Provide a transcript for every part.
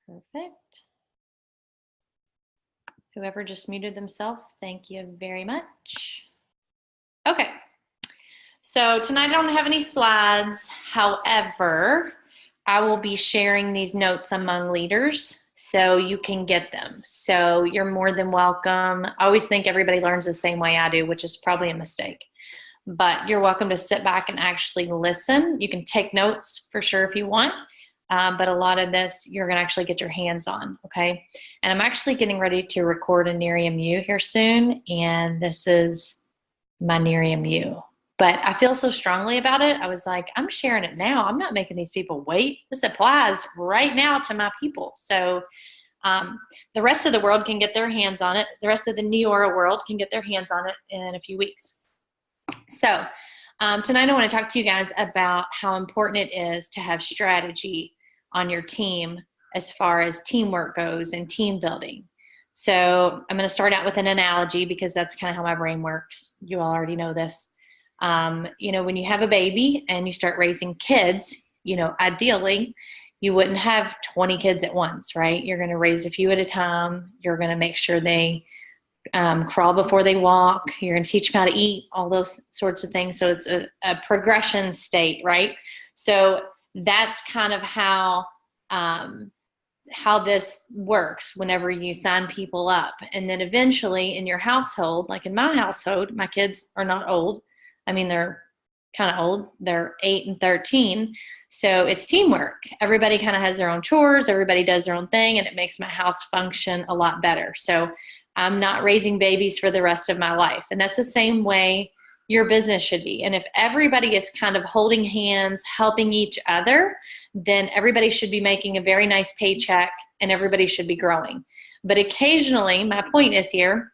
Perfect. Whoever just muted themselves, thank you very much. Okay. So tonight I don't have any slides. However, I will be sharing these notes among leaders so you can get them. So you're more than welcome. I always think everybody learns the same way I do, which is probably a mistake. But you're welcome to sit back and actually listen. You can take notes for sure if you want. But a lot of this you're going to actually get your hands on, okay? And I'm actually getting ready to record a Nerium U here soon, and this is my Nerium U. But I feel so strongly about it. I was like, I'm sharing it now. I'm not making these people wait. This applies right now to my people. So the rest of the world can get their hands on it. The rest of the Neora world can get their hands on it in a few weeks. So tonight I want to talk to you guys about how important it is to have strategy on your team as far as teamwork goes and team building. So I'm going to start out with an analogy because that's kind of how my brain works. You all already know this. You know, when you have a baby and you start raising kids, you know, ideally you wouldn't have 20 kids at once, right? You're going to raise a few at a time. You're going to make sure they crawl before they walk. You're going to teach them how to eat, all those sorts of things. So it's a progression state, right? So that's kind of how this works whenever you sign people up. And then eventually in your household, like in my household, my kids are not old. I mean, they're kind of old. They're 8 and 13. So it's teamwork. Everybody kind of has their own chores. Everybody does their own thing, and it makes my house function a lot better. So I'm not raising babies for the rest of my life. And that's the same way your business should be. And if everybody is kind of holding hands, helping each other, then everybody should be making a very nice paycheck and everybody should be growing. But occasionally, my point is here,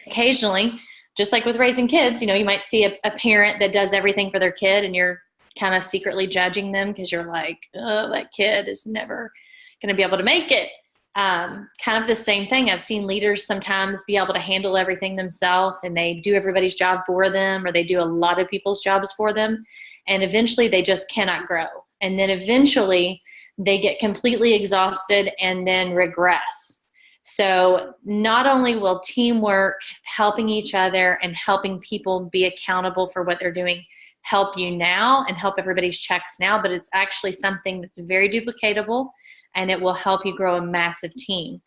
occasionally, just like with raising kids, you know, you might see a parent that does everything for their kid and you're kind of secretly judging them because you're like, oh, that kid is never going to be able to make it. Kind of the same thing. I've seen leaders sometimes be able to handle everything themselves and they do everybody's job for them, or they do a lot of people's jobs for them. And eventually they just cannot grow. And then eventually they get completely exhausted and then regress. So not only will teamwork, helping each other and helping people be accountable for what they're doing help you now and help everybody's checks now, but it's actually something that's very duplicatable and it will help you grow a massive team.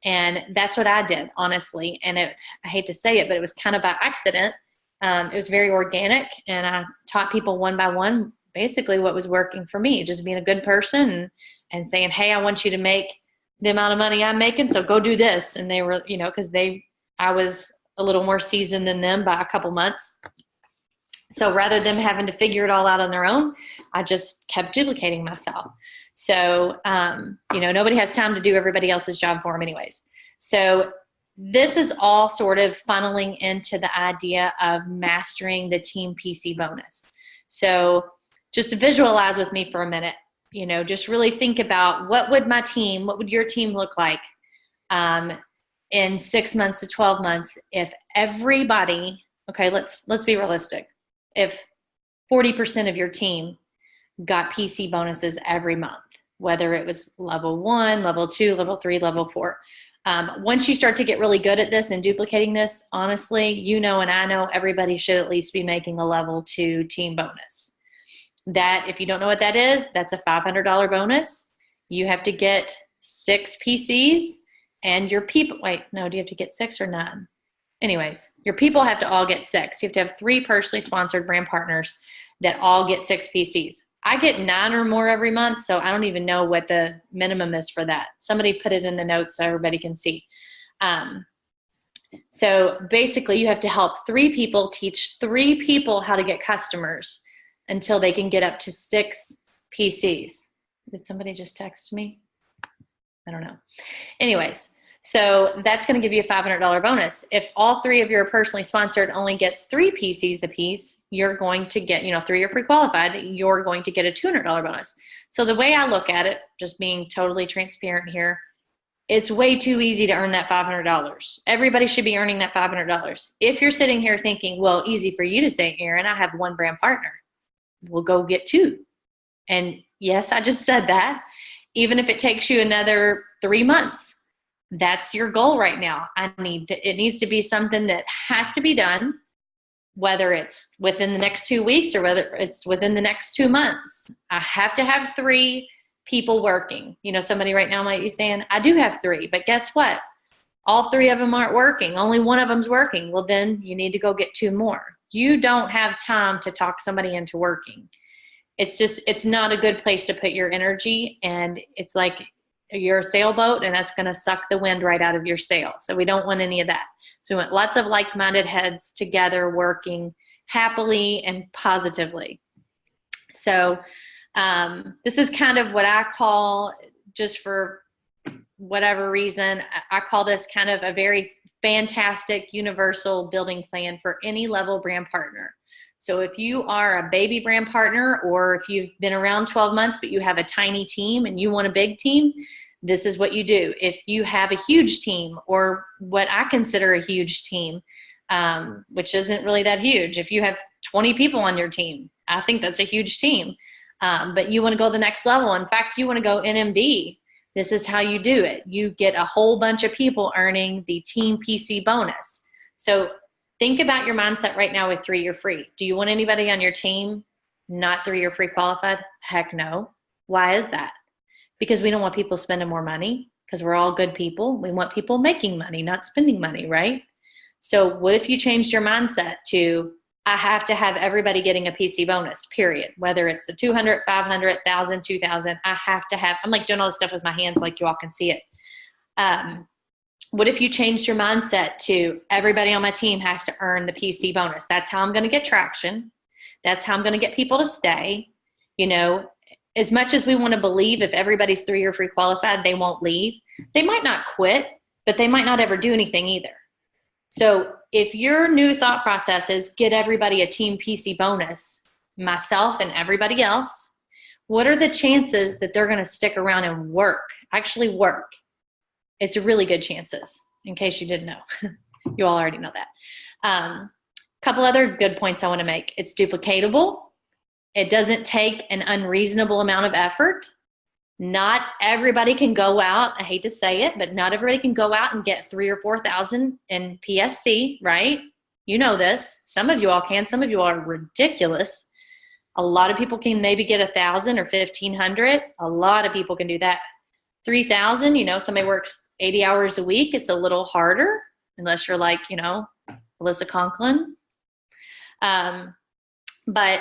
And that's what I did, honestly. And I hate to say it, but it was kind of by accident. It was very organic, and I taught people one by one basically what was working for me, just being a good person and saying, hey, I want you to make the amount of money I'm making, so go do this. And they were, you know, because I was a little more seasoned than them by a couple months. So rather than having to figure it all out on their own, I just kept duplicating myself. So, you know, nobody has time to do everybody else's job for them anyways. So this is all sort of funneling into the idea of mastering the team PC bonus. So just visualize with me for a minute. You know, just really think about what would your team look like in 6 months to 12 months if everybody, okay, let's be realistic. If 40% of your team got PC bonuses every month, whether it was level 1, level 2, level 3, level 4. Once you start to get really good at this and duplicating this, honestly, you know and I know everybody should at least be making a level 2 team bonus. That, if you don't know what that is, that's a $500 bonus. You have to get 6 PCs and your people, wait, no, do you have to get 6 or 9? Anyways, your people have to all get 6. You have to have 3 personally sponsored brand partners that all get 6 PCs. I get 9 or more every month, so I don't even know what the minimum is for that. Somebody put it in the notes so everybody can see. So basically, you have to help 3 people teach 3 people how to get customers until they can get up to 6 PCs. Did somebody just text me? I don't know. Anyways, so that's going to give you a $500 bonus. If all 3 of your personally sponsored only gets 3 PCs a piece, you're going to get, 3 are pre-qualified, you're going to get a $200 bonus. So the way I look at it, just being totally transparent here, it's way too easy to earn that $500. Everybody should be earning that $500. If you're sitting here thinking, well, easy for you to say, Erin, I have 1 brand partner. We'll go get 2. And yes, I just said that. even if it takes you another 3 months, that's your goal right now. It needs to be something that has to be done, whether it's within the next 2 weeks or whether it's within the next 2 months. I have to have 3 people working. You know, somebody right now might be saying, I do have 3, but guess what? All 3 of them aren't working. Only one of them's working. Well, then you need to go get 2 more. You don't have time to talk somebody into working. It's not a good place to put your energy, and it's like you're a sailboat and that's going to suck the wind right out of your sail. So we don't want any of that. So we want lots of like-minded heads together working happily and positively. So this is kind of what I call, just for whatever reason, I call this kind of a very fantastic universal building plan for any level brand partner. So if you are a baby brand partner, or if you've been around 12 months but you have a tiny team and you want a big team, this is what you do. If you have a huge team, or what I consider a huge team, which isn't really that huge. If you have 20 people on your team, I think that's a huge team. But you want to go the next level. In fact, you want to go NMD. This is how you do it. You get a whole bunch of people earning the team PC bonus. So think about your mindset right now with 3-year free. Do you want anybody on your team not 3-year free qualified? Heck no. Why is that? Because we don't want people spending more money, because we're all good people. We want people making money, not spending money, right? So what if you changed your mindset to, I have to have everybody getting a PC bonus, period. Whether it's the 200, 500, 1,000, 2,000, I have to have, I'm like doing all this stuff with my hands like you all can see it. What if you changed your mindset to, everybody on my team has to earn the PC bonus? That's how I'm going to get traction. That's how I'm going to get people to stay. You know, as much as we want to believe if everybody's 3-year free qualified, they won't leave. They might not quit, but they might not ever do anything either. So if your new thought process is get everybody a team PC bonus, myself and everybody else, what are the chances that they're going to stick around and work, actually work? It's really good chances, in case you didn't know. You all already know that. Couple other good points I want to make. It's duplicatable. It doesn't take an unreasonable amount of effort. Not everybody can go out, I hate to say it, but not everybody can go out and get 3,000 or 4,000 in PSC, right? You know this. Some of you all can. Some of you all are ridiculous. A lot of people can maybe get 1,000 or 1,500. A lot of people can do that. 3,000, you know, somebody works 80 hours a week. It's a little harder, unless you're like, you know, Alyssa Conklin. But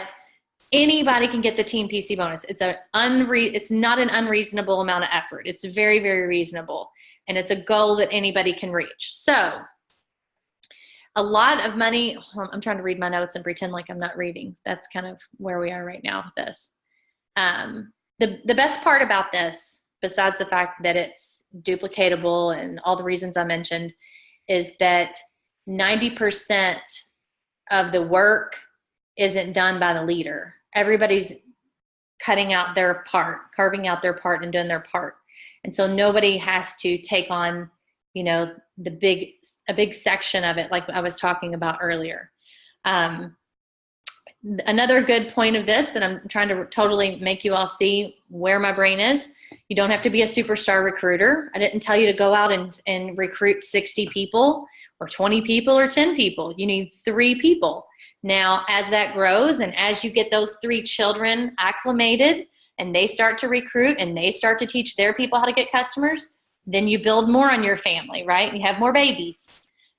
anybody can get the team PC bonus. It's not an unreasonable amount of effort. It's very, very reasonable. And it's a goal that anybody can reach. So a lot of money, I'm trying to read my notes and pretend like I'm not reading. That's kind of where we are right now with this. The best part about this, besides the fact that it's duplicatable and all the reasons I mentioned, is that 90% of the work isn't done by the leader. Everybody's carving out their part and doing their part. And so nobody has to take on, you know, a big section of it, like I was talking about earlier. Another good point of this that I'm trying to totally make you all see where my brain is, you don't have to be a superstar recruiter. I didn't tell you to go out and recruit 60 people or 20 people or 10 people. You need 3 people. Now, as that grows and as you get those 3 children acclimated and they start to recruit and they start to teach their people how to get customers, then you build more on your family, right? And you have more babies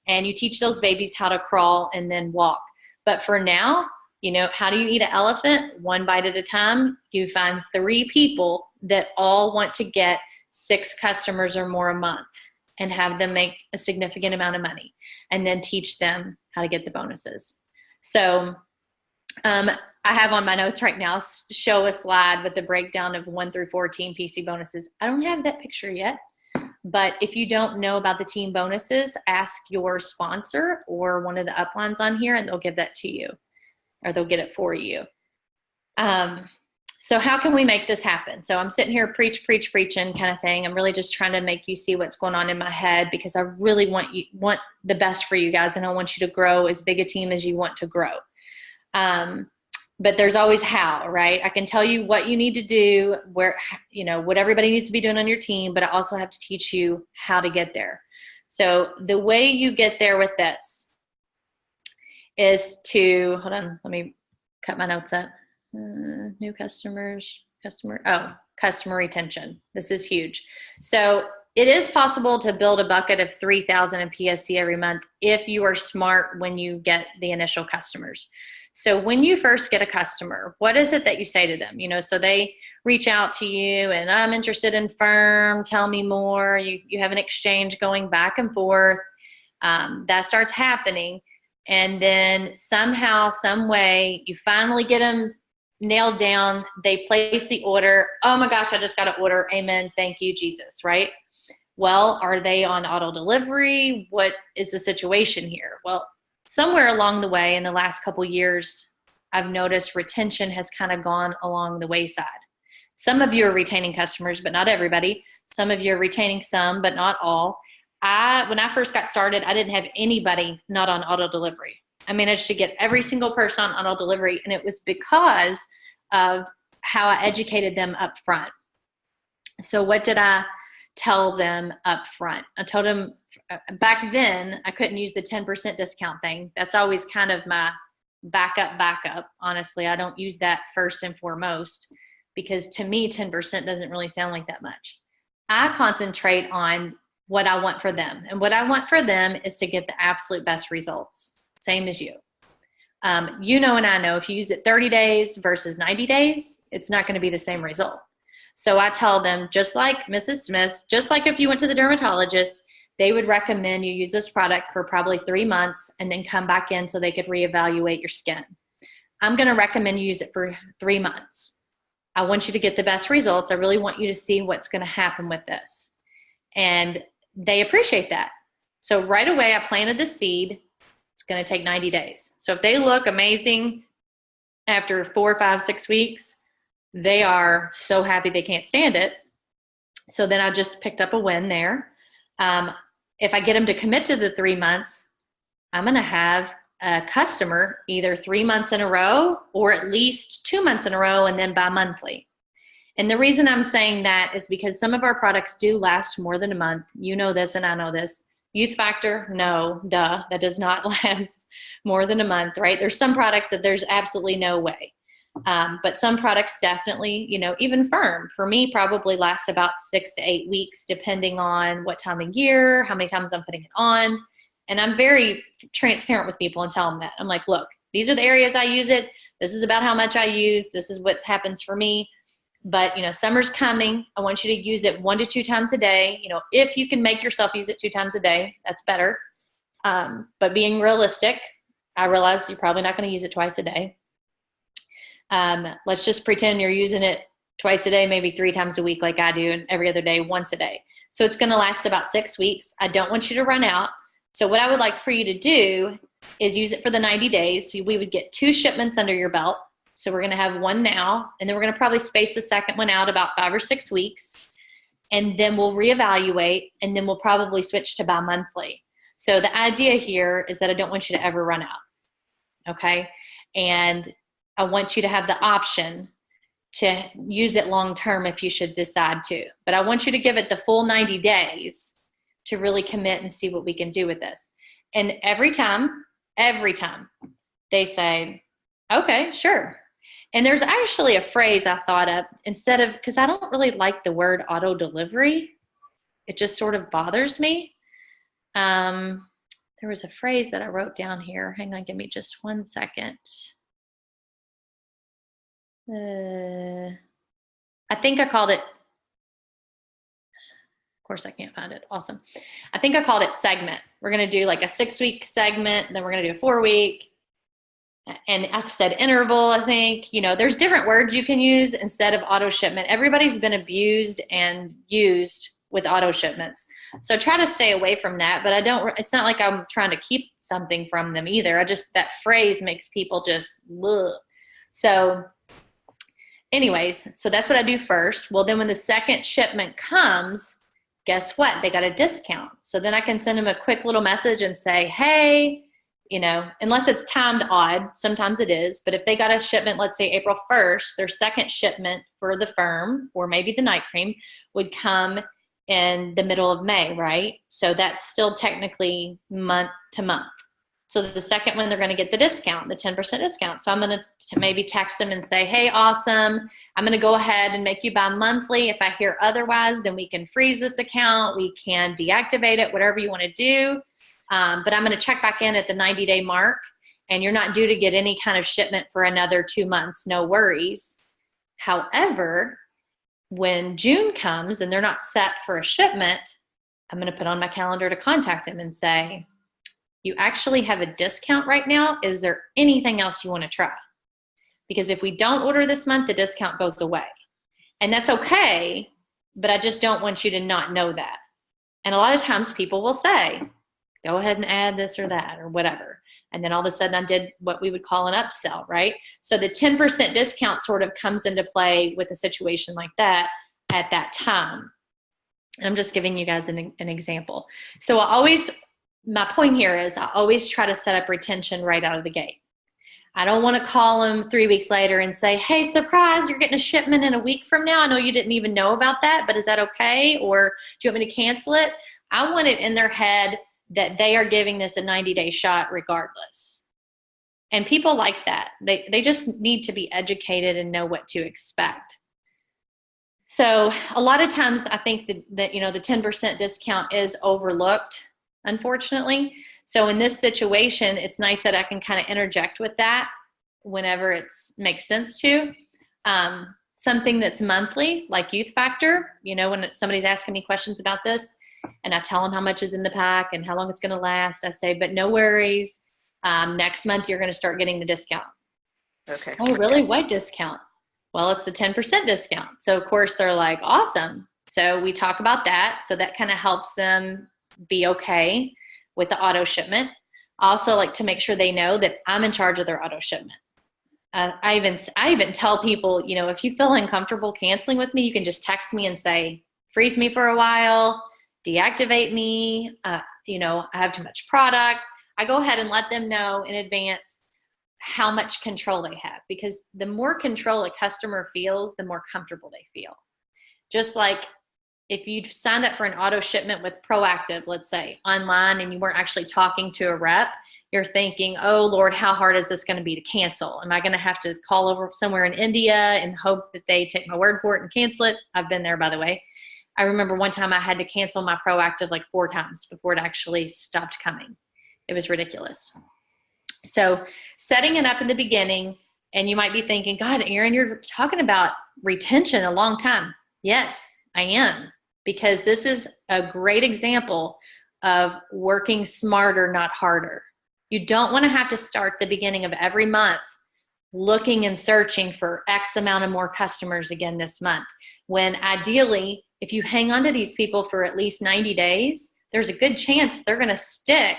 and you teach those babies how to crawl and then walk. But for now, you know, how do you eat an elephant? 1 bite at a time. You find 3 people that all want to get 6 customers or more a month and have them make a significant amount of money, and then teach them how to get the bonuses. So I have on my notes right now, show a slide with the breakdown of 1 through 14 PC bonuses. I don't have that picture yet, but if you don't know about the team bonuses, ask your sponsor or one of the uplines on here and they'll give that to you, or they'll get it for you. So how can we make this happen? So I'm sitting here preaching kind of thing. I'm really just trying to make you see what's going on in my head, because I really want the best for you guys, and I want you to grow as big a team as you want to grow. But there's always how, right? I can tell you what you need to do, where, what everybody needs to be doing on your team, but I also have to teach you how to get there. So the way you get there with this is to, hold on, let me cut my notes up. New customers, customer retention. This is huge. So it is possible to build a bucket of 3,000 in PSC every month if you are smart when you get the initial customers. So when you first get a customer, what is it that you say to them? So they reach out to you and I'm interested in firm, tell me more. You have an exchange going back and forth. That starts happening. And then somehow, some way, you finally get them nailed down. They place the order. Oh my gosh, I just got an order. Amen. Thank you, Jesus, right? Well, are they on auto delivery? What is the situation here? Well, somewhere along the way in the last couple years, I've noticed retention has kind of gone along the wayside. Some of you are retaining customers, but not everybody. Some of you are retaining some, but not all. When I first got started, I didn't have anybody not on auto delivery. I managed to get every single person on auto delivery, and it was because of how I educated them up front. So what did I tell them up front? I told them back then I couldn't use the 10% discount thing. That's always kind of my backup. Honestly, I don't use that first and foremost because to me, 10% doesn't really sound like that much. I concentrate on what I want for them. And what I want for them is to get the absolute best results. Same as you. And I know if you use it 30 days versus 90 days, it's not going to be the same result. So I tell them, just like Mrs. Smith, just like if you went to the dermatologist, they would recommend you use this product for probably 3 months and then come back in so they could reevaluate your skin. I'm going to recommend you use it for 3 months. I want you to get the best results. I really want you to see what's going to happen with this. And they appreciate that. So right away, I planted the seed. It's going to take 90 days. So if they look amazing after 4, 5, 6 weeks, they are so happy they can't stand it. So then I just picked up a win there. If I get them to commit to the 3 months, I'm going to have a customer either 3 months in a row or at least 2 months in a row and then bi-monthly. And the reason I'm saying that is because some of our products do last more than a month. You know this and I know this. Youth Factor, no, duh, that does not last more than a month, right? There's some products that there's absolutely no way. But some products definitely, even Firm, for me, probably last about 6 to 8 weeks, depending on what time of year, how many times I'm putting it on. And I'm very transparent with people and tell them that. I'm like, look, these are the areas I use it. This is about how much I use. This is what happens for me. But, summer's coming. I want you to use it 1 to 2 times a day. If you can make yourself use it 2 times a day, that's better. But being realistic, I realize you're probably not going to use it twice a day. Let's just pretend you're using it twice a day, maybe 3 times a week like I do, and every other day, once a day. So it's going to last about 6 weeks. I don't want you to run out. So what I would like for you to do is use it for the 90 days. So we would get 2 shipments under your belt. So we're going to have 1 now, and then we're going to probably space the second one out about 5 or 6 weeks. And then we'll reevaluate, and then we'll probably switch to bi-monthly. So the idea here is that I don't want you to ever run out. Okay. And I want you to have the option to use it long-term if you should decide to. But I want you to give it the full 90 days to really commit and see what we can do with this. And every time they say, okay, sure. And there's actually a phrase I thought of instead of, because I don't really like the word auto delivery. It just sort of bothers me. There was a phrase that I wrote down here. Hang on, give me just 1 second. I think I called it, of course I can't find it, awesome. I think I called it segment. We're gonna do like a 6-week segment, then we're gonna do a 4-week, and I said interval, I think. There's different words you can use instead of auto shipment. Everybody's been abused and used with auto shipments. So try to stay away from that, but it's not like I'm trying to keep something from them either. That phrase makes people just, ugh. So anyways, so that's what I do first. Well, then when the second shipment comes, guess what? They got a discount. So then I can send them a quick little message and say, hey, unless it's timed odd, sometimes it is. But if they got a shipment, let's say April 1st, their second shipment for the firm or maybe the night cream would come in the middle of May, right? So that's still technically month to month. So the second one, they're going to get the discount, the 10% discount. So I'm going to maybe text them and say, hey, awesome. I'm going to go ahead and make you buy monthly. If I hear otherwise, then we can freeze this account. We can deactivate it, whatever you want to do. But I'm going to check back in at the 90-day mark, and you're not due to get any kind of shipment for another 2 months. No worries. However, when June comes and they're not set for a shipment, I'm going to put on my calendar to contact them and say, you actually have a discount right now. Is there anything else you want to try? Because if we don't order this month, the discount goes away. And that's okay, but I just don't want you to not know that. And a lot of times people will say, go ahead and add this or that or whatever. And then all of a sudden I did what we would call an upsell, right? So the 10% discount sort of comes into play with a situation like that at that time. And I'm just giving you guys an example. So my point here is I always try to set up retention right out of the gate. I don't want to call them 3 weeks later and say, hey, surprise, you're getting a shipment in a week from now. I know you didn't even know about that, but is that okay? Or do you want me to cancel it? I want it in their head that they are giving this a 90-day shot regardless. And people like that. They just need to be educated and know what to expect. So a lot of times I think that the 10% discount is overlooked, unfortunately. So in this situation, it's nice that I can kind of interject with that whenever it makes sense to. Something that's monthly, like Youth Factor, when somebody's asking me questions about this, and I tell them how much is in the pack and how long it's going to last, I say, but no worries. Next month, you're going to start getting the discount. Okay. Oh, really? What discount? Well, it's the 10% discount. So, of course, they're like, awesome. So we talk about that. So that kind of helps them be okay with the auto shipment. I also like to make sure they know that I'm in charge of their auto shipment. I even tell people, if you feel uncomfortable canceling with me, you can just text me and say, freeze me for a while, deactivate me. I have too much product. I go ahead and let them know in advance how much control they have, because the more control a customer feels, the more comfortable they feel. Just like if you signed up for an auto shipment with Proactive, let's say online, and you weren't actually talking to a rep, you're thinking, oh Lord, how hard is this going to be to cancel? Am I going to have to call over somewhere in India and hope that they take my word for it and cancel it? I've been there, by the way. I remember one time I had to cancel my Proactive like 4 times before it actually stopped coming. It was ridiculous. So setting it up in the beginning, and you might be thinking, God, Erin, you're talking about retention a long time. Yes, I am, because this is a great example of working smarter, not harder. You don't want to have to start the beginning of every month looking and searching for X amount of more customers again this month, when ideally, if you hang on to these people for at least 90 days, there's a good chance they're going to stick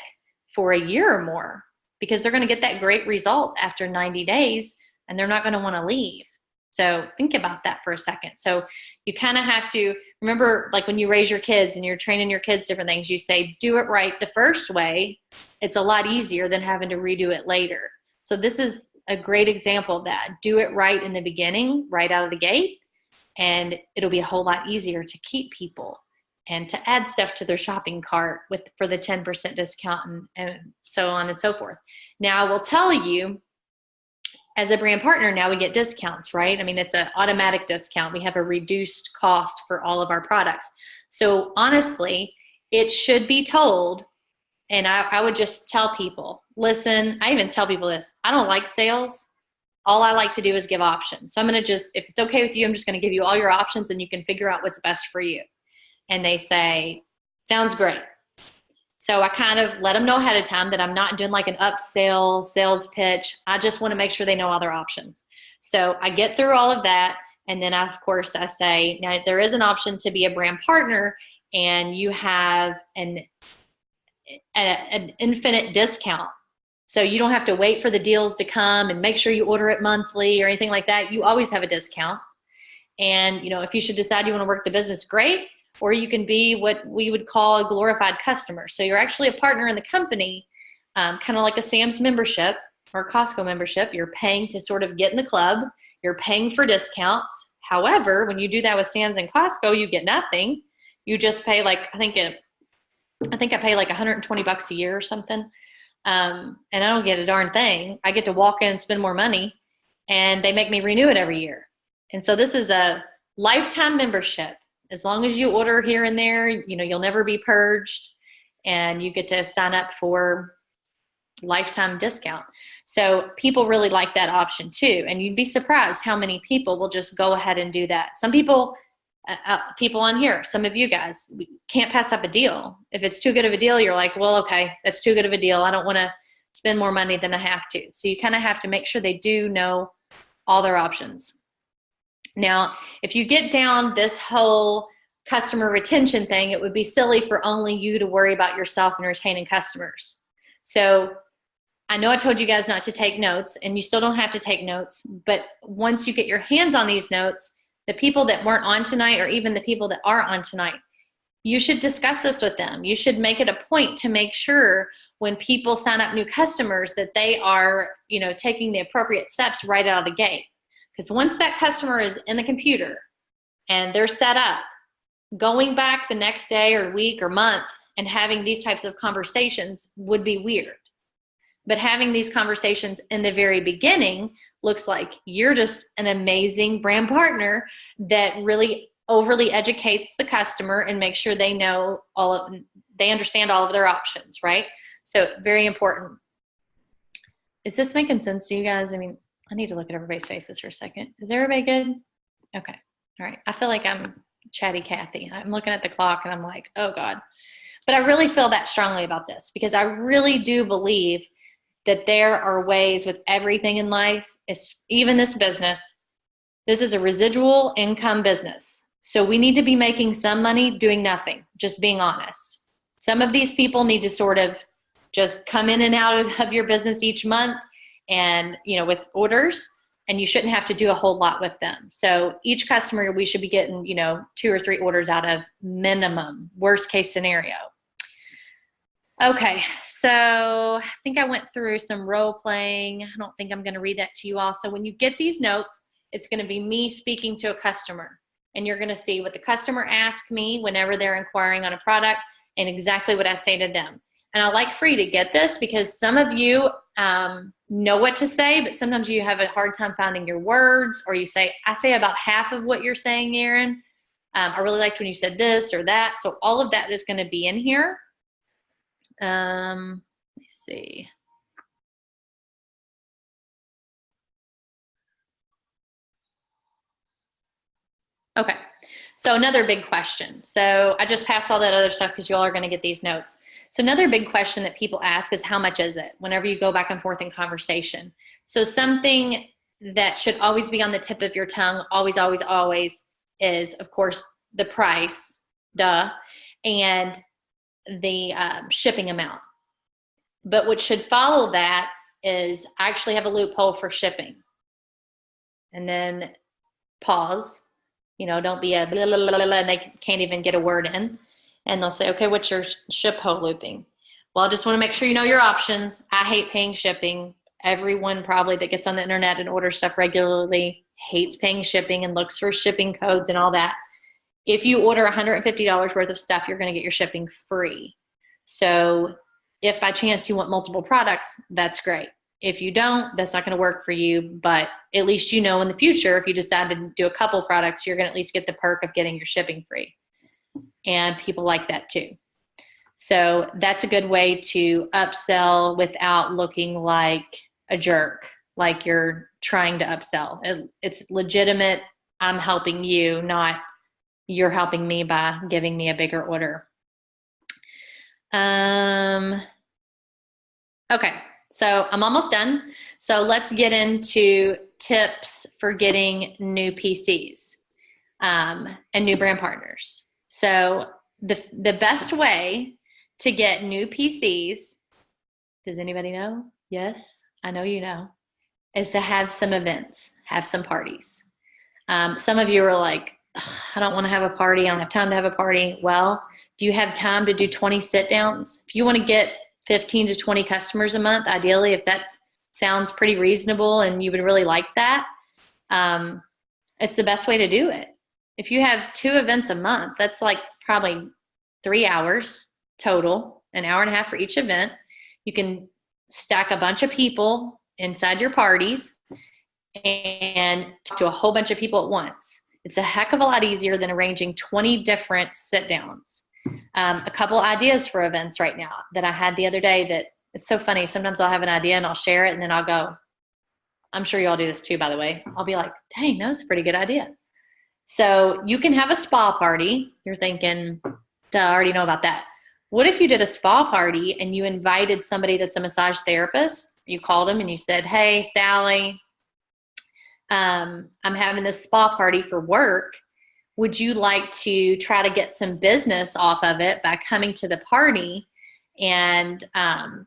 for a year or more, because they're going to get that great result after 90 days and they're not going to want to leave. So think about that for a second. So you kind of have to remember, like when you raise your kids and you're training your kids different things, you say, do it right the first way. It's a lot easier than having to redo it later. So this is a great example of that. Do it right in the beginning, right out of the gate, and it'll be a whole lot easier to keep people and to add stuff to their shopping cart for the 10% discount and so on and so forth. Now I will tell you, as a brand partner, now we get discounts, right? I mean, it's an automatic discount. We have a reduced cost for all of our products. So honestly, it should be told, and I would just tell people, listen, I even tell people this, I don't like sales. All I like to do is give options. So I'm going to if it's okay with you, I'm just going to give you all your options and you can figure out what's best for you. And they say, sounds great. So I kind of let them know ahead of time that I'm not doing like an upsell sales pitch. I just want to make sure they know all their options. So I get through all of that. And then of course I say, now there is an option to be a brand partner and you have an infinite discount. So you don't have to wait for the deals to come and make sure you order it monthly or anything like that. You always have a discount. And if you should decide you want to work the business, great. Or you can be what we would call a glorified customer. So you're actually a partner in the company, kind of like a Sam's membership or a Costco membership. You're paying to sort of get in the club. You're paying for discounts. However, when you do that with Sam's and Costco, you get nothing. You just pay like, I think I pay like $120 a year or something. And I don't get a darn thing. I get to walk in and spend more money, and they make me renew it every year. And so this is a lifetime membership. As long as you order here and there, you'll never be purged, and you get to sign up for lifetime discount. So people really like that option too. And you'd be surprised how many people will just go ahead and do that. Some people on here, some of you guys can't pass up a deal. If it's too good of a deal, you're like, well, okay, that's too good of a deal. I don't want to spend more money than I have to. So you kind of have to make sure they do know all their options. Now, if you get down this whole customer retention thing, it would be silly for only you to worry about yourself and retaining customers. So I know I told you guys not to take notes, and you still don't have to take notes, but once you get your hands on these notes, the people that weren't on tonight, or even the people that are on tonight, you should discuss this with them. You should make it a point to make sure when people sign up new customers that they are, taking the appropriate steps right out of the gate. Because once that customer is in the computer and they're set up, going back the next day or week or month and having these types of conversations would be weird. But having these conversations in the very beginning looks like you're just an amazing brand partner that really overly educates the customer and makes sure they know they understand all of their options, right? So very important. Is this making sense to you guys? I mean, I need to look at everybody's faces for a second. Is everybody good? Okay. All right. I feel like I'm chatty Cathy. I'm looking at the clock and I'm like, oh God. But I really feel that strongly about this, because I really do believe that there are ways with everything in life, even this business. This is a residual income business. So we need to be making some money doing nothing, just being honest. Some of these people need to sort of just come in and out of your business each month and, with orders, and you shouldn't have to do a whole lot with them. So each customer, we should be getting, 2 or 3 orders out of minimum, worst case scenario. Okay, so I think I went through some role playing. I don't think I'm going to read that to you all. So when you get these notes, it's going to be me speaking to a customer, and you're going to see what the customer asks me whenever they're inquiring on a product and exactly what I say to them. And I'd like for you to get this, because some of you know what to say, but sometimes you have a hard time finding your words, or I say about half of what you're saying, Erin. I really liked when you said this or that. So all of that is going to be in here. Let me see. Okay, so another big question. So I just passed all that other stuff because you all are going to get these notes. So another big question that people ask is, how much is it? Whenever you go back and forth in conversation. So something that should always be on the tip of your tongue, always, always, always, is, of course, the price, duh, and the shipping amount. But what should follow that is, I actually have a loophole for shipping. And then pause. Don't be a blah, blah, blah, blah, and they can't even get a word in. And they'll say, okay, what's your ship hole looping? Well, I just want to make sure you know your options. I hate paying shipping. Everyone probably that gets on the internet and orders stuff regularly hates paying shipping and looks for shipping codes and all that. If you order $150 worth of stuff, you're going to get your shipping free. So if by chance you want multiple products, that's great. If you don't, that's not going to work for you, but at least in the future, if you decide to do a couple products, you're going to at least get the perk of getting your shipping free. And people like that too. So that's a good way to upsell without looking like a jerk, like you're trying to upsell. It's legitimate. I'm helping you, not you're helping me by giving me a bigger order. Okay, so I'm almost done. So let's get into tips for getting new PCs and new brand partners. So the best way to get new PCs, does anybody know? Yes, I know you know, is to have some events, have some parties. Some of you are like, I don't want to have a party. I don't have time to have a party. Well, do you have time to do 20 sit downs? If you want to get 15 to 20 customers a month, ideally, if that sounds pretty reasonable and you would really like that. It's the best way to do it. If you have 2 events a month, that's like probably 3 hours total, an hour and a half for each event. You can stack a bunch of people inside your parties and talk to a whole bunch of people at once. It's a heck of a lot easier than arranging 20 different sit downs. A couple ideas for events right now that I had the other day that it's so funny. Sometimes I'll have an idea and I'll share it and then I'll go, I'm sure you all do this too, by the way. I'll be like, dang, that was a pretty good idea. So you can have a spa party. You're thinking, duh, I already know about that. What if you did a spa party and you invited somebody that's a massage therapist? You called them and you said, hey, Sally, I'm having this spa party for work. Would you like to try to get some business off of it by coming to the party? And,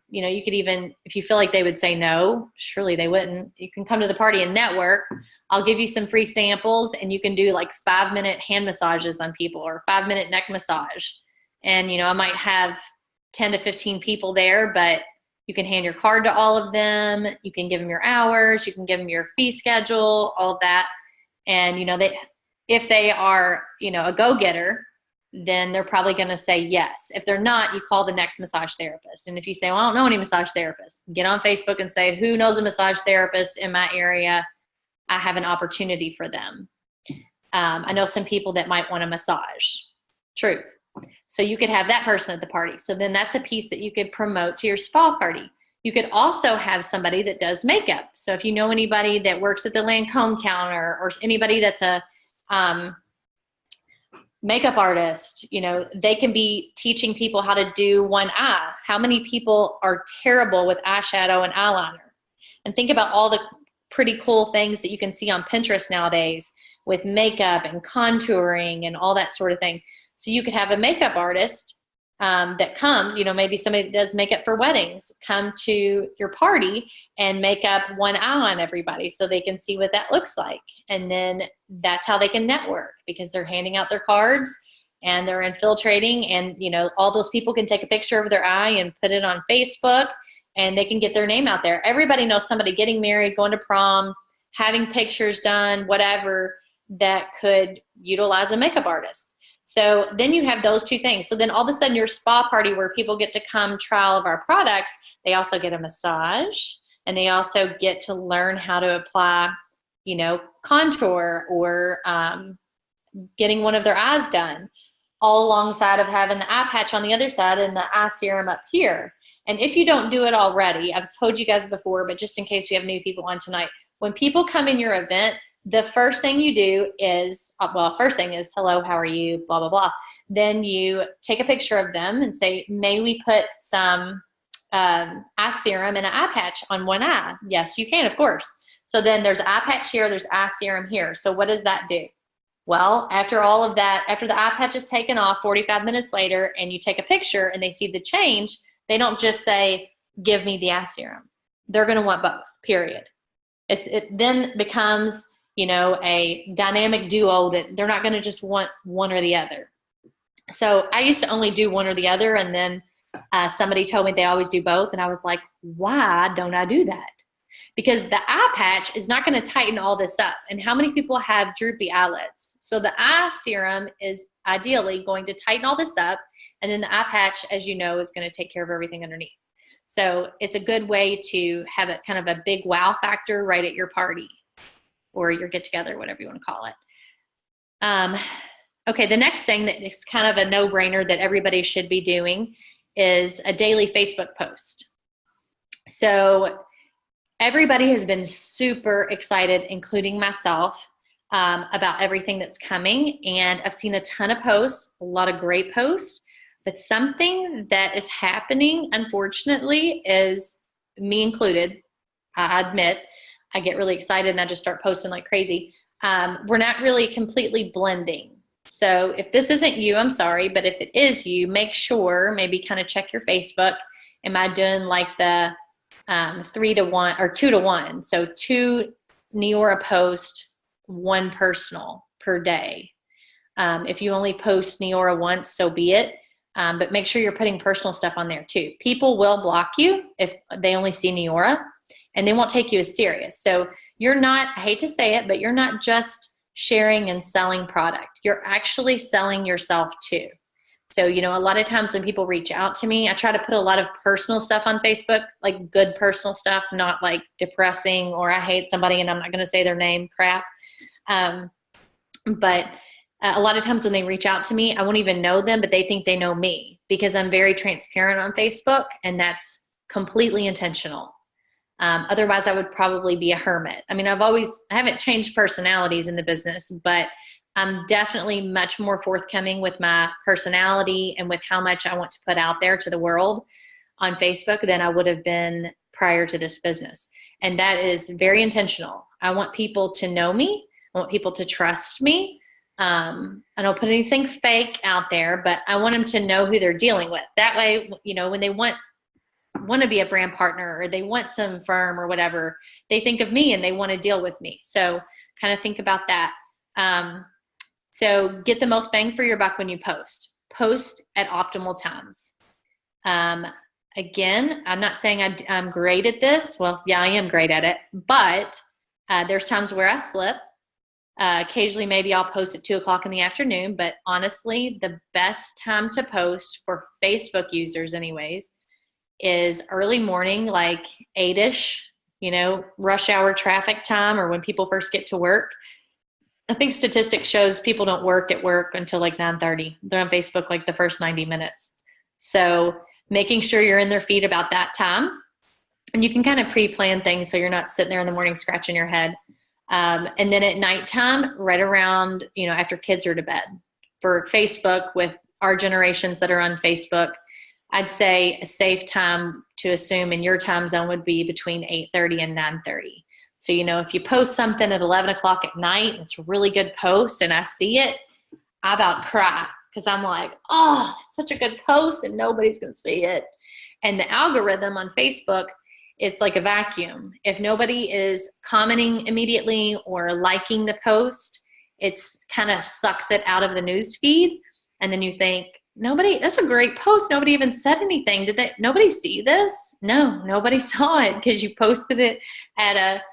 you could even, if you feel like they would say no, surely they wouldn't. You can come to the party and network. I'll give you some free samples and you can do like 5-minute hand massages on people or 5-minute neck massage. And, I might have 10 to 15 people there, but you can hand your card to all of them. You can give them your hours. You can give them your fee schedule, all of that. And, if they are, a go-getter, then they're probably going to say yes. If they're not, you call the next massage therapist. And if you say, well, I don't know any massage therapists, get on Facebook and say, who knows a massage therapist in my area? I have an opportunity for them. I know some people that might want a massage. Truth. So you could have that person at the party. So then that's a piece that you could promote to your spa party. You could also have somebody that does makeup. So if you know anybody that works at the Lancome counter or anybody that's a makeup artist, they can be teaching people how to do one eye. How many people are terrible with eyeshadow and eyeliner? And think about all the pretty cool things that you can see on Pinterest nowadays with makeup and contouring and all that sort of thing. So you could have a makeup artist that comes, maybe somebody that does makeup for weddings, come to your party and make up one eye on everybody so they can see what that looks like. And then that's how they can network, because they're handing out their cards and they're infiltrating, and all those people can take a picture of their eye and put it on Facebook and they can get their name out there. Everybody knows somebody getting married, going to prom, having pictures done, whatever, that could utilize a makeup artist. So then you have those 2 things. So then all of a sudden your spa party where people get to come try all of our products, they also get a massage and they also get to learn how to apply, contour or getting one of their eyes done, all alongside of having the eye patch on the other side and the eye serum up here. And if you don't do it already, I've told you guys before, but just in case we have new people on tonight, when people come in your event, the first thing you do is, first thing is, hello, how are you, blah, blah, blah. Then you take a picture of them and say, may we put some eye serum and an eye patch on one eye? Yes, you can, of course. So then there's eye patch here, there's eye serum here. So what does that do? Well, after all of that, after the eye patch is taken off 45 minutes later and you take a picture and they see the change, they don't just say, give me the eye serum. They're going to want both, period. It then becomes, a dynamic duo that they're not going to just want one or the other. So I used to only do one or the other. And then somebody told me they always do both. And I was like, why don't I do that? Because the eye patch is not going to tighten all this up. And how many people have droopy eyelids? So the eye serum is ideally going to tighten all this up. And then the eye patch, as you know, is going to take care of everything underneath. So it's a good way to have a kind of a big wow factor right at your party or your get together, whatever you want to call it. Okay, the next thing that is kind of a no-brainer that everybody should be doing is a daily Facebook post. So everybody has been super excited, including myself, about everything that's coming. And I've seen a ton of posts, a lot of great posts. But something that is happening, unfortunately, is me included. I admit, I get really excited and I just start posting like crazy. We're not really completely blending. So if this isn't you, I'm sorry. But if it is you, make sure, maybe kind of check your Facebook. Am I doing like the 3-to-1 or 2-to-1? So 2 Neora posts, 1 personal per day. If you only post Neora once, so be it. But make sure you're putting personal stuff on there too. People will block you if they only see Neora, and they won't take you as serious. So you're not, I hate to say it, but you're not just sharing and selling product. You're actually selling yourself too. So, you know, a lot of times when people reach out to me, I try to put a lot of personal stuff on Facebook, like good personal stuff, not like depressing or I hate somebody and I'm not going to say their name crap. But a lot of times when they reach out to me, I won't even know them, but they think they know me because I'm very transparent on Facebook, and that's completely intentional. Otherwise, I would probably be a hermit. I mean, I haven't changed personalities in the business, but I'm definitely much more forthcoming with my personality and with how much I want to put out there to the world on Facebook than I would have been prior to this business. And that is very intentional. I want people to know me. I want people to trust me. I don't put anything fake out there, but I want them to know who they're dealing with. That way, you know, when they want to be a brand partner or they want some firm or whatever, they think of me and they want to deal with me. So kind of think about that. So get the most bang for your buck when you post. Post at optimal times. Again, I'm not saying I'm great at this. Well, yeah, I am great at it, but there's times where I slip. Occasionally, maybe I'll post at 2:00 in the afternoon, but honestly, the best time to post for Facebook users anyways is early morning, like 8-ish, you know, rush hour traffic time, or when people first get to work. I think statistics shows people don't work at work until like 9:30. They're on Facebook like the first 90 minutes. So making sure you're in their feed about that time, and you can kind of pre-plan things so you're not sitting there in the morning scratching your head. And then at nighttime, right around, you know, after kids are to bed. For Facebook, with our generations that are on Facebook, I'd say a safe time to assume in your time zone would be between 8:30 and 9:30. So, you know, if you post something at 11 o'clock at night, it's a really good post, and I see it, I about cry because I'm like, oh, it's such a good post and nobody's going to see it. And the algorithm on Facebook, it's like a vacuum. If nobody is commenting immediately or liking the post, it's kind of sucks it out of the news feed. And then you think, that's a great post. Nobody even said anything. Nobody see this? No, nobody saw it because you posted it at a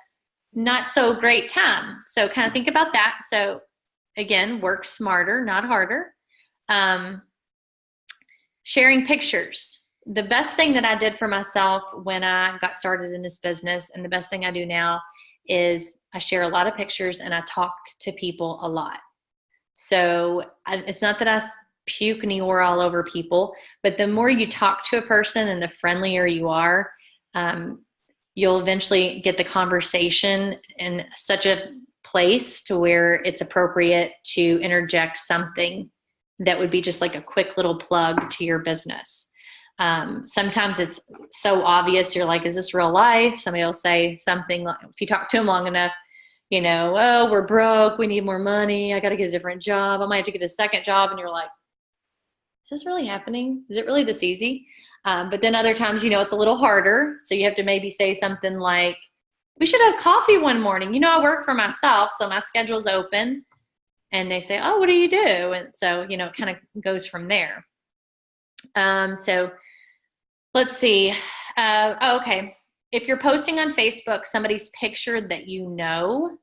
not so great time. So kind of think about that. So again, work smarter, not harder. Sharing pictures. The best thing that I did for myself when I got started in this business, and the best thing I do now, is I share a lot of pictures and I talk to people a lot. So it's not that I puke Neora all over people, but the more you talk to a person and the friendlier you are, you'll eventually get the conversation in such a place to where it's appropriate to interject something that would be just like a quick little plug to your business. Sometimes it's so obvious, you're like, is this real life? Somebody will say something like, if you talk to them long enough, you know, oh, we're broke, we need more money, I got to get a different job, I might have to get a second job. And you're like, is this really happening? Is it really this easy? But then other times, you know, it's a little harder. So you have to maybe say something like, we should have coffee one morning. You know, I work for myself, so my schedule's open. And they say, oh, what do you do? And so, you know, it kind of goes from there. So let's see. Okay. If you're posting on Facebook somebody's picture that you know,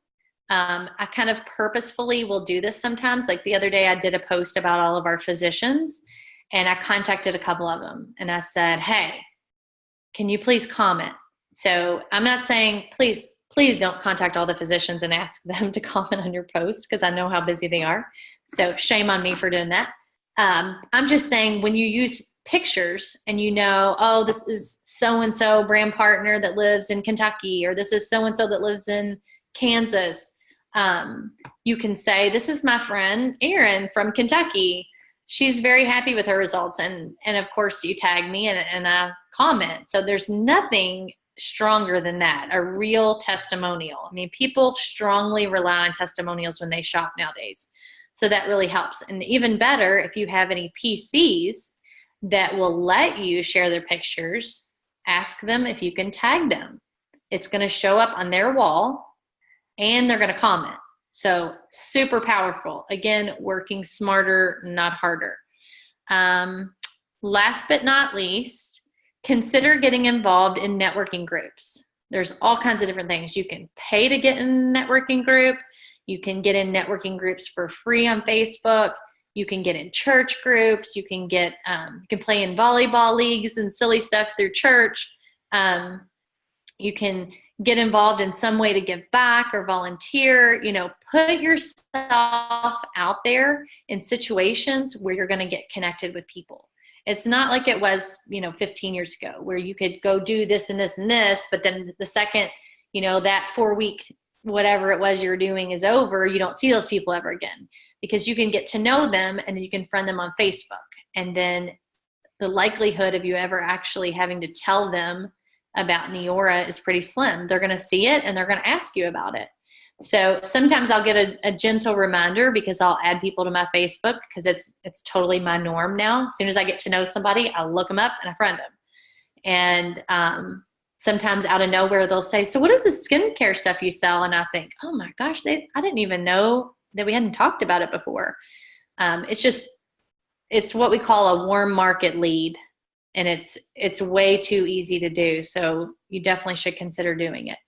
I kind of purposefully will do this sometimes. Like the other day I did a post about all of our physicians, and I contacted a couple of them and I said, hey, can you please comment? So I'm not saying please don't contact all the physicians and ask them to comment on your post, because I know how busy they are. So shame on me for doing that. I'm just saying, when you use pictures and you know, oh, this is so-and-so brand partner that lives in Kentucky, or this is so-and-so that lives in Kansas, you can say, this is my friend Erin from Kentucky. She's very happy with her results. And of course you tag me and I comment. So there's nothing stronger than that, a real testimonial. I mean, people strongly rely on testimonials when they shop nowadays. So that really helps. And even better, if you have any PCs that will let you share their pictures, ask them if you can tag them. It's going to show up on their wall and they're going to comment. So super powerful. Again, working smarter, not harder. Last but not least, consider getting involved in networking groups. There's all kinds of different things. You can pay to get in a networking group. You can get in networking groups for free on Facebook. You can get in church groups. You can get, you can play in volleyball leagues and silly stuff through church. You can get involved in some way to give back or volunteer. You know, put yourself out there in situations where you're going to get connected with people. It's not like it was, 15 years ago where you could go do this and this and this, but then the second, that 4-week, whatever it was you're doing is over, you don't see those people ever again, because you can get to know them and then you can friend them on Facebook. And then the likelihood of you ever actually having to tell them about Neora is pretty slim. They're going to see it and they're going to ask you about it. So sometimes I'll get a gentle reminder because I'll add people to my Facebook because it's totally my norm now. As soon as I get to know somebody, I'll look them up and I friend them. And sometimes out of nowhere, they'll say, so what is the skincare stuff you sell? And I think, oh my gosh, I didn't even know that we hadn't talked about it before. It's what we call a warm market lead. And it's way too easy to do. So you definitely should consider doing it.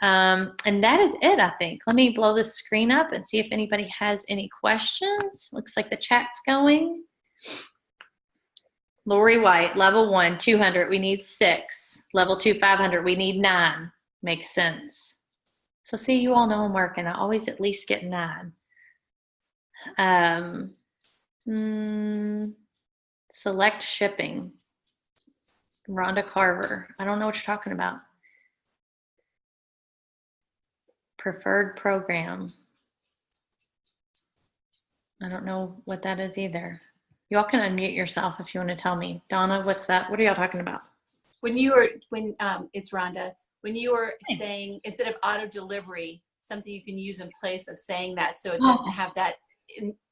And that is it, I think. Let me blow this screen up and see if anybody has any questions. Looks like the chat's going. Lori White, level 1, 200, we need 6. Level 2, 500, we need 9. Makes sense. So see, you all know I'm working. I always at least get 9. Select shipping. Rhonda Carver. I don't know what you're talking about. Preferred program. I don't know what that is either. Y'all can unmute yourself if you want to tell me. Donna, what's that? What are y'all talking about? It's Rhonda. When you were saying, instead of auto delivery, something you can use in place of saying that, so it doesn't have that,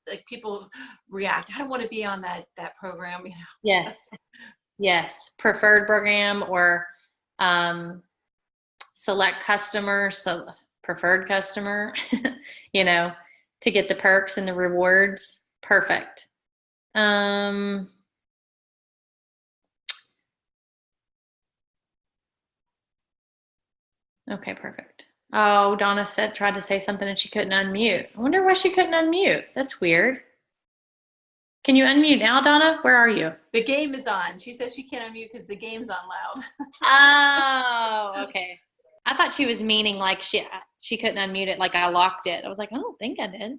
like people react. I don't want to be on that program. Yes. Yes. Preferred program or select customer. So preferred customer, to get the perks and the rewards. Perfect. Okay, perfect. Oh, Donna tried to say something and she couldn't unmute. I wonder why she couldn't unmute. That's weird. Can you unmute now, Donna? Where are you? The game is on. She said she can't unmute because the game's on loud. Oh, okay. I thought she was meaning like she couldn't unmute it, like I locked it. I was like, I don't think I did.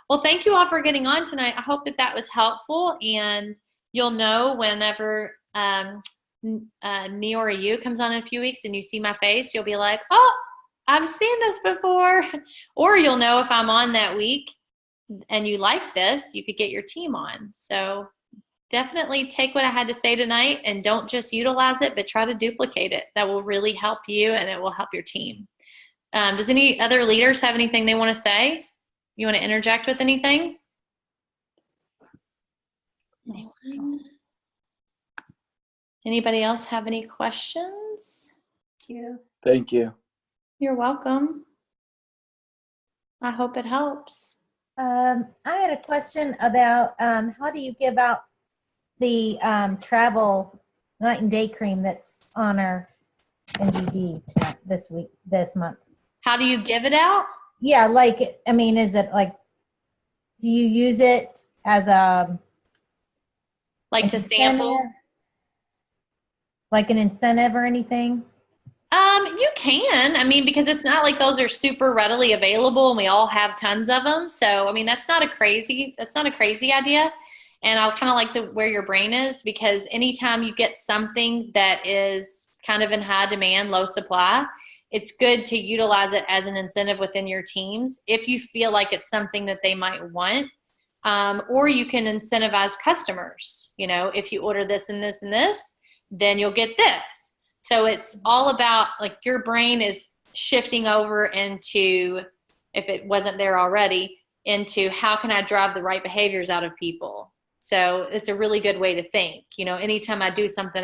Well, thank you all for getting on tonight. I hope that was helpful, and you'll know whenever Neora U comes on in a few weeks and you see my face, you'll be like, oh, I've seen this before. Or you'll know if I'm on that week and you like this, you could get your team on. So definitely take what I had to say tonight and don't just utilize it, but try to duplicate it. That will really help you and it will help your team. Does any other leaders have anything they want to say? You want to interject with anything? Anyone? Anybody else have any questions? Thank you. You're welcome. I hope it helps. I had a question about how do you give out the travel night and day cream that's on our NGD this month? How do you give it out? Yeah, is it like, do you use it as a to sample? Like an incentive or anything? You can. Because it's not like those are super readily available and we all have tons of them. So, that's not a crazy idea. And I'll kind of like where your brain is, because anytime you get something that is kind of in high demand, low supply, it's good to utilize it as an incentive within your teams if you feel like it's something that they might want. Or you can incentivize customers. If you order this and this and this, then you'll get this. So it's all about, like, your brain is shifting over into, if it wasn't there already, into how can I drive the right behaviors out of people. So it's a really good way to think. Anytime I do something,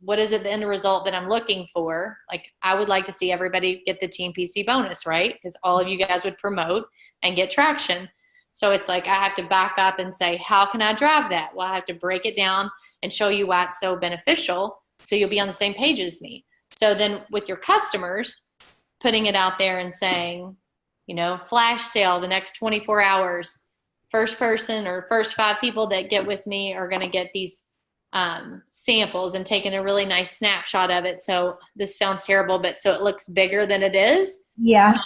what is it, the end result that I'm looking for? Like, I would like to see everybody get the Team PC bonus, right? Because all of you guys would promote and get traction. So it's like I have to back up and say, how can I drive that? Well, I have to break it down and show you why it's so beneficial so you'll be on the same page as me. So then with your customers, putting it out there and saying, you know, flash sale the next 24 hours, first person or first 5 people that get with me are going to get these samples, and taking a really nice snapshot of it. So this sounds terrible, but so it looks bigger than it is. Yeah.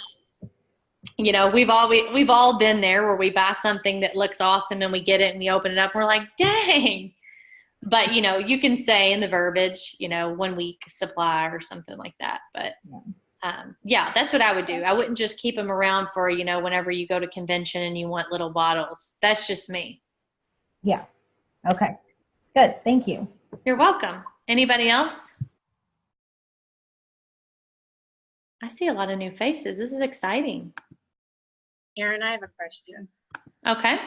You know, we've all been there where we buy something that looks awesome and we get it and we open it up and we're like, dang. But, you know, you can say in the verbiage, you know, 1 week supply or something like that. But yeah, that's what I would do. I wouldn't just keep them around for, you know, whenever you go to convention and you want little bottles. That's just me. Yeah. Okay. Good. Thank you. You're welcome. Anybody else? I see a lot of new faces. This is exciting. Erin, I have a question. Okay.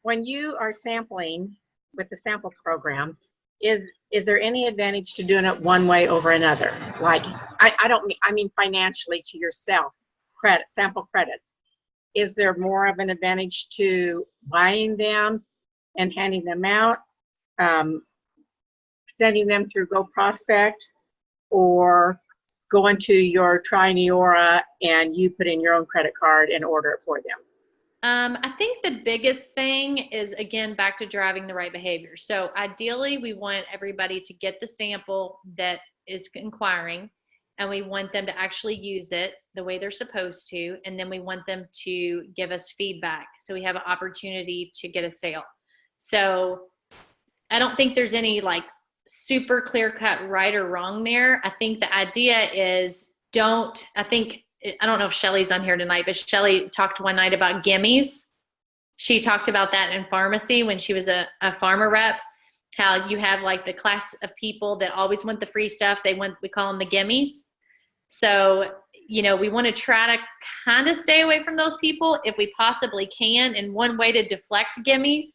When you are sampling with the sample program, is there any advantage to doing it one way over another? Like, I mean financially to yourself, sample credits. Is there more of an advantage to buying them and handing them out, sending them through GoProspect, or going to your Try Neora and you put in your own credit card and order it for them? I think the biggest thing is, again, back to driving the right behavior. So ideally, we want everybody to get the sample that is inquiring, and we want them to actually use it the way they're supposed to, and then we want them to give us feedback so we have an opportunity to get a sale. So I don't think there's any like super clear-cut right or wrong there. I think the idea is I don't know if Shelly's on here tonight, but Shelly talked one night about gimmies. She talked about that in pharmacy when she was a pharma rep, how you have like the class of people that always want the free stuff. We call them the gimmies. So, you know, we want to try to kind of stay away from those people if we possibly can. And one way to deflect gimmies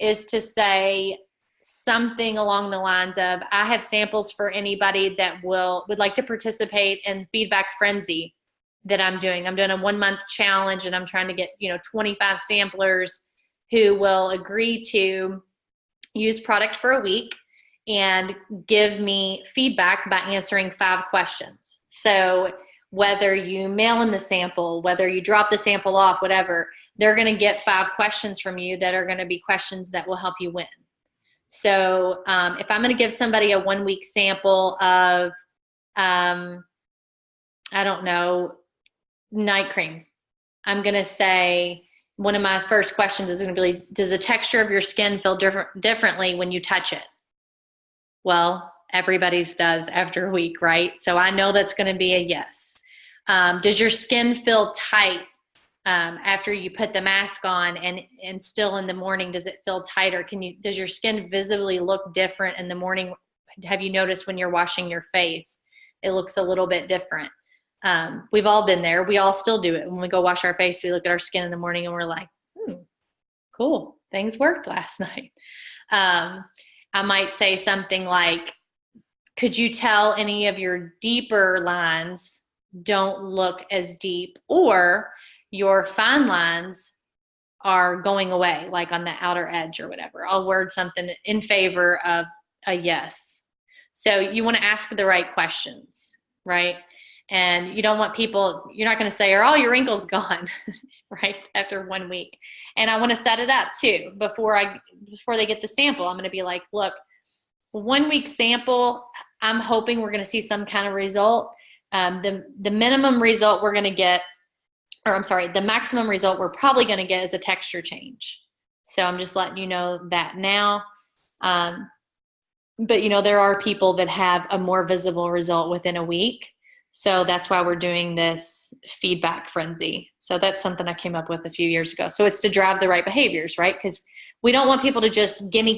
is to say something along the lines of, I have samples for anybody that would like to participate in Feedback Frenzy that I'm doing. I'm doing a 1-month challenge, and I'm trying to get, 25 samplers who will agree to use product for a week and give me feedback by answering 5 questions. So whether you mail in the sample, whether you drop the sample off, whatever, they're going to get 5 questions from you that are going to be questions that will help you win. So if I'm going to give somebody a 1-week sample of, I don't know, night cream, I'm going to say, one of my first questions is going to be, does the texture of your skin feel differently when you touch it? Well, everybody's does after a week, right? So I know that's going to be a yes. Does your skin feel tight after you put the mask on, and still in the morning, does it feel tighter? Does your skin visibly look different in the morning? Have you noticed when you're washing your face, it looks a little bit different? We've all been there. We all still do it. When we go wash our face, we look at our skin in the morning and we're like, cool, things worked last night. I might say something like, could you tell any of your deeper lines don't look as deep, or your fine lines are going away, like on the outer edge or whatever? I'll word something in favor of a yes. So you want to ask the right questions, right? And you don't want people, you're not going to say, are all your wrinkles gone, right, after 1 week? And I want to set it up too. Before they get the sample, I'm going to be like, look, 1 week sample, I'm hoping we're going to see some kind of result. The minimum result we're going to get, the maximum result we're probably going to get is a texture change. So I'm just letting you know that now. But there are people that have a more visible result within a week. So that's why we're doing this Feedback Frenzy. So that's something I came up with a few years ago. So it's to drive the right behaviors, right? Because we don't want people to just gimme,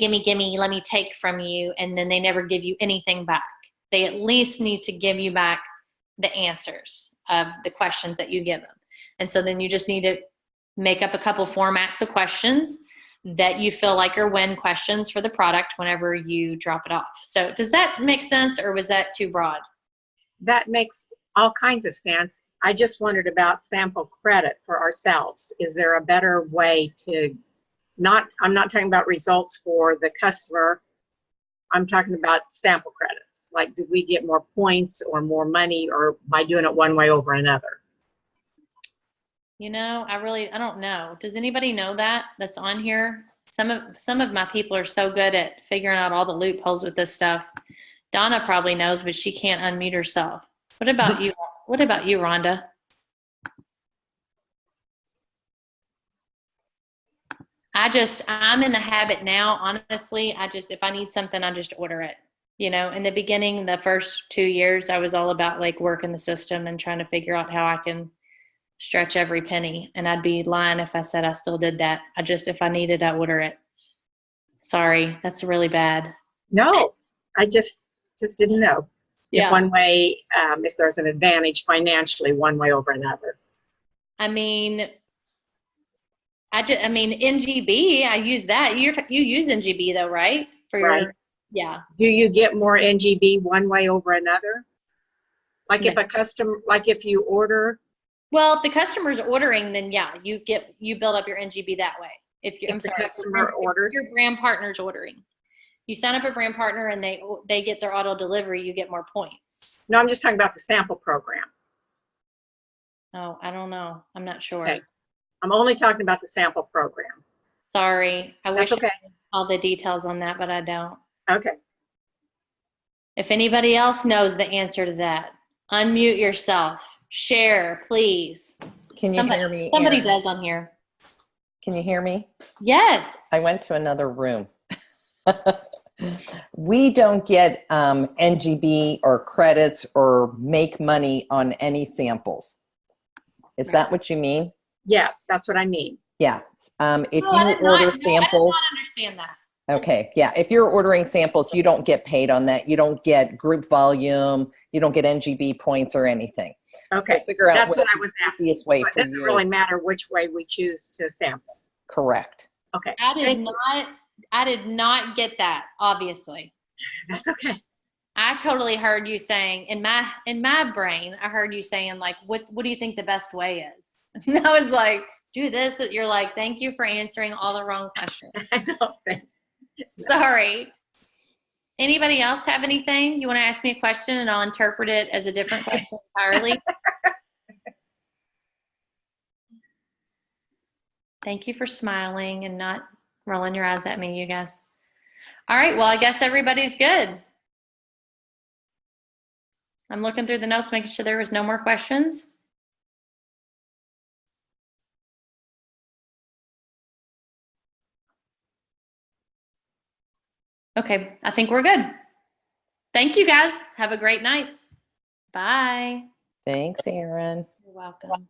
let me take from you, and then they never give you anything back. They at least need to give you back the answers of the questions that you give them. And so then you just need to make up a couple formats of questions that you feel like are win questions for the product whenever you drop it off. So does that make sense, or was that too broad? That makes all kinds of sense. I just wondered about sample credit for ourselves. Is there a better way to I'm not talking about results for the customer. I'm talking about sample credits. Like, do we get more points or more money or by doing it one way over another? You know, I don't know. Does anybody know that's on here? Some of my people are so good at figuring out all the loopholes with this stuff. Donna probably knows, but she can't unmute herself. What about you? What about you, Rhonda? I'm in the habit now, honestly. If I need something, I just order it. You know, in the beginning, the first 2 years, I was all about like working the system and trying to figure out how I can stretch every penny. And I'd be lying if I said I still did that. If I needed, I order it. Sorry, that's really bad. No, I just didn't know. Yeah. If one way, if there's an advantage financially one way over another. I mean, NGB, I use that. You use NGB though, right? Right. Yeah. Do you get more NGB one way over another? Like No. if a customer, like if you order. Well, if the customer's ordering, then yeah, you build up your NGB that way. If Customer orders. Your brand partner's ordering. You sign up a brand partner and they get their auto delivery, you get more points. No, I'm just talking about the sample program. Oh, I don't know. I'm not sure. Okay. I'm only talking about the sample program. Sorry. I wish okay. I had all the details on that, but I don't. Okay. If anybody else knows the answer to that, unmute yourself. Share, please. Can you hear me? Somebody Erin? does on here. Can you hear me? Yes. I went to another room. We don't get NGB or credits or make money on any samples. Is that what you mean? Yes, that's what I mean. Yeah. If No, I you did not- order no, samples. I did not understand that. Okay. Yeah. If you're ordering samples, you don't get paid on that. You don't get group volume. You don't get NGB points or anything. Okay. So figure out That's what I was the asking. easiest way So it for doesn't you. really matter which way we choose to sample. Correct. Okay. I did not get that, obviously. That's okay. I totally heard you saying in my brain, I heard you saying like, what do you think the best way is? And I was like, do this. You're like, thank you for answering all the wrong questions. I don't think. Sorry. Anybody else have anything? You want to ask me a question and I'll interpret it as a different question entirely? Thank you for smiling and not rolling your eyes at me, you guys. All right, well, I guess everybody's good. I'm looking through the notes, making sure there was no more questions. Okay, I think we're good. Thank you, guys. Have a great night. Bye. Thanks, Erin. You're welcome.